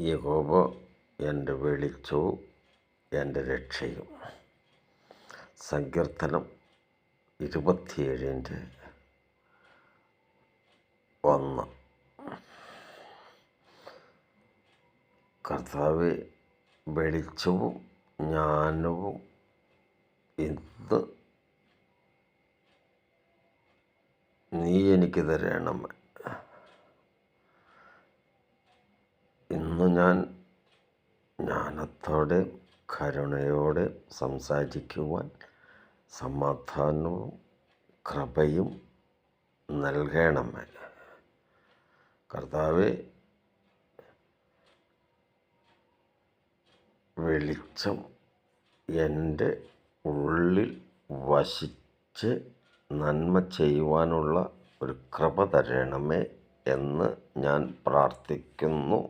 യഹോവ എൻ്റെ വെളിച്ചവും എൻ്റെ രക്ഷയും. സങ്കീർത്തനം 27:1. കർത്താവേ, വെളിച്ചവും ജ്ഞാനവും ഇന്ന് നീ എനിക്ക് തരണമേ. ഇന്ന് ഞാൻ ജ്ഞാനത്തോടെ കരുണയോടെ സംസാരിക്കുവാൻ സമാധാനവും കൃപയും നൽകണമേ. കർത്താവേ, വെളിച്ചം എൻ്റെ ഉള്ളിൽ വസിച്ച് നന്മ ചെയ്യുവാനുള്ള ഒരു കൃപ തരണമേ എന്ന് ഞാൻ പ്രാർത്ഥിക്കുന്നു.